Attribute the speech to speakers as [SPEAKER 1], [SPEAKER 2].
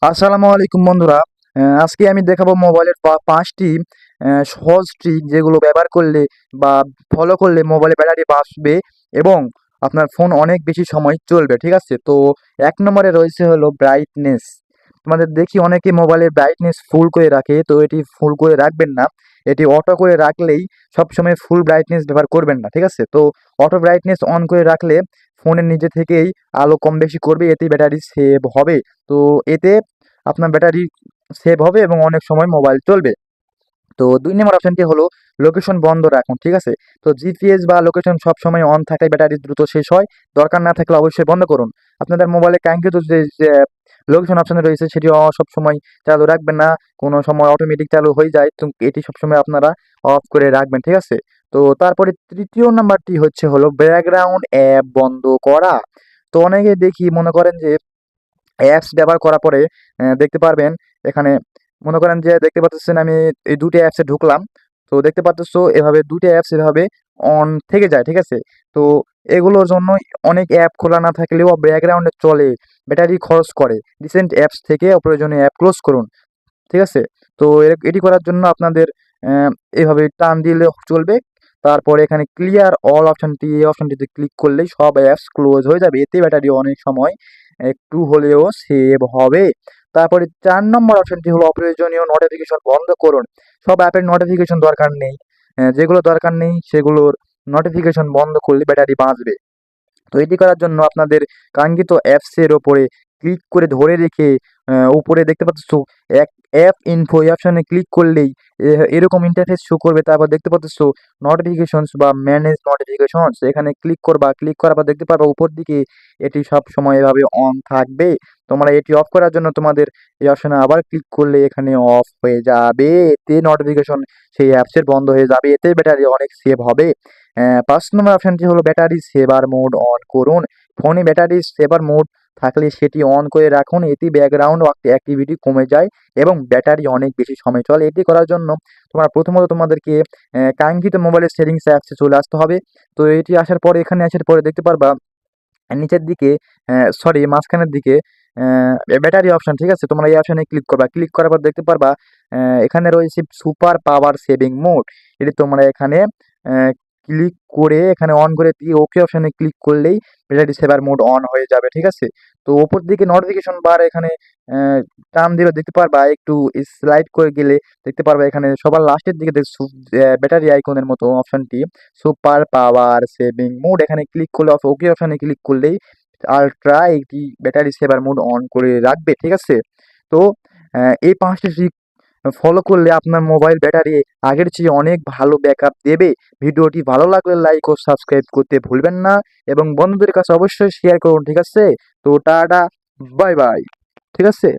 [SPEAKER 1] আসসালামু আলাইকুম বন্ধুরা। আজকে আমি দেখাবো মোবাইলের ৫টি সহজ ট্রিক যেগুলো ব্যবহার করলে বা ফলো করলে মোবাইলের ব্যাটারি বাঁচবে এবং আপনার ফোন অনেক বেশি সময় চলবে। ঠিক আছে? তো ১ নম্বরে রয়েছে হলো ব্রাইটনেস। তোমাদের দেখি অনেকে মোবাইলের ব্রাইটনেস ফুল করে রাখে, তো এটি ফুল করে রাখবেন না। এটি অটো করে রাখলেই সবসময় ফুল ব্রাইটনেস ব্যবহার করবেন না। ঠিক আছে? তো অটো ব্রাইটনেস অন করে রাখলে ফোনের নিজে থেকেই আলো কম বেশি করবে, এতে ব্যাটারি সেভ হবে। তো এতে আপনার ব্যাটারি সেভ হবে এবং অনেক সময় মোবাইল চলবে। তো ২ নম্বর অপশনটি হলো লোকেশন বন্ধ রাখুন। ঠিক আছে? তো জিপিএস বা লোকেশন সবসময় অন থাকায় ব্যাটারি দ্রুত শেষ হয়। দরকার না থাকলে অবশ্যই বন্ধ করুন। আপনাদের মোবাইলে কাঙ্ক্ষিত যে লোকেশন অপশন রয়েছে সেটি সবসময় চালু রাখবেন না। কোনো সময় অটোমেটিক চালু হয়ে যায়। তো এটি সবসময় আপনারা অফ করে রাখবেন। ঠিক আছে? তো তারপরে ৩য় নাম্বারটি হচ্ছে হলো ব্যাকগ্রাউন্ড অ্যাপ বন্ধ করা। তো অনেকে দেখি মনে করেন যে অ্যাপস ব্যবহার করার পরে দেখতে পারবেন এখানে মনে করেন যে দেখতে পাচ্ছেন আমি এই ২ টা অ্যাপসে ঢুকলাম। তো দেখতে পাচ্ছ এভাবে ২ টা অ্যাপস এভাবে অন থেকে যায়। ঠিক আছে? তো এগুলোর জন্যই অনেক অ্যাপ খোলা না থাকলেও ব্যাকগ্রাউন্ডে চলে, ব্যাটারি খরচ করে। রিসেন্ট অ্যাপস থেকে অপ্রয়োজনীয় অ্যাপ ক্লোজ করুন। ঠিক আছে? তো এটি করার জন্য আপনাদের অ্যা এভাবে টান দিলে চলবে। তারপরে এখানে ক্লিয়ার অল অপশনটি, এই অপশনটিতে ক্লিক করলেই সব অ্যাপস ক্লোজ হয়ে যাবে। এতে ব্যাটারি অনেক সময় একটু হলেও সেভ হবে। তারপরে ৪ নম্বর অপশনটি হলো অপ্রয়োজনীয় নোটিফিকেশন বন্ধ করুন। সব অ্যাপের নোটিফিকেশন দরকার নেই। যেগুলো দরকার নেই সেগুলোর নোটিফিকেশন বন্ধ করলে ব্যাটারি বাঁচবে। তো এটি করার জন্য আপনাদের কাঙ্ক্ষিত অ্যাপসের ওপরে ক্লিক করে ধরে রেখে উপরে দেখতে পাচ্ছ এক অ্যাপ ইনফো এই অপশনে ক্লিক করলেই এরকম ইন্টারফেস শো করবে। তারপর দেখতে পাচ্ছ নোটিফিকেশনস বা ম্যানেজ নোটিফিকেশনস এখানে ক্লিক করবা। ক্লিক করার পর দেখতে পারবা উপর দিকে এটি সবসময় এভাবে অন থাকবে। তোমরা এটি অফ করার জন্য তোমাদের এই অপশনে আবার ক্লিক করলে এখানে অফ হয়ে যাবে। এতে নোটিফিকেশন সেই অ্যাপসের বন্ধ হয়ে যাবে। এতে ব্যাটারি অনেক সেভ হবে। ৫ নম্বর অপশনটি হলো ব্যাটারি সেভার মোড অন করুন। ফোনে ব্যাটারি সেভার মোড থাকলে সেটি অন করে রাখুন। এতে ব্যাকগ্রাউন্ড অ্যাক্টিভিটি কমে যায় এবং ব্যাটারি অনেক বেশি সময় চলে। এটি করার জন্য তোমরা প্রথমত তোমাদেরকে কাঙ্ক্ষিত মোবাইলের সেটিংস অ্যাপসে চলে আসতে হবে। তো এটি আসার পরে এখানে আসার পরে দেখতে পারবা নিচের দিকে সরি মাঝখানের দিকে ব্যাটারি অপশন। ঠিক আছে? তোমরা এই অপশনে ক্লিক করবা। ক্লিক করার পর দেখতে পারবা এখানে রয়েছে সুপার পাওয়ার সেভিং মোড। এটি তোমরা এখানে ক্লিক করে এখানে অন করে দিয়ে ওকে অপশনে ক্লিক করলেই ব্যাটারি সেভার মোড অন হয়ে যাবে। ঠিক আছে? তো উপর দিকে নোটিফিকেশন বার এখানে অ্যা টান দিলে দেখতে পারবা একটু স্লাইড করে গেলে দেখতে পারবা এখানে সবার লাস্টের দিকে ব্যাটারি আইকনের মতো অপশনটি সুপার পাওয়ার সেভিং মোড এখানে ক্লিক করলে ওকে অপশনে ক্লিক করলেই আল্ট্রা এটি ব্যাটারি সেভার মোড অন করে রাখবে। ঠিক আছে? তো এই ৫ টি ট্রিক ফলো করলে আপনার মোবাইল ব্যাটারি আগের চেয়ে অনেক ভালো ব্যাকআপ দেবে। ভিডিওটি ভালো লাগলে লাইক ও সাবস্ক্রাইব করতে ভুলবেন না এবং বন্ধুদের কাছে অবশ্যই শেয়ার করুন। ঠিক আছে? তো টাটা, বাই বাই। ঠিক আছে?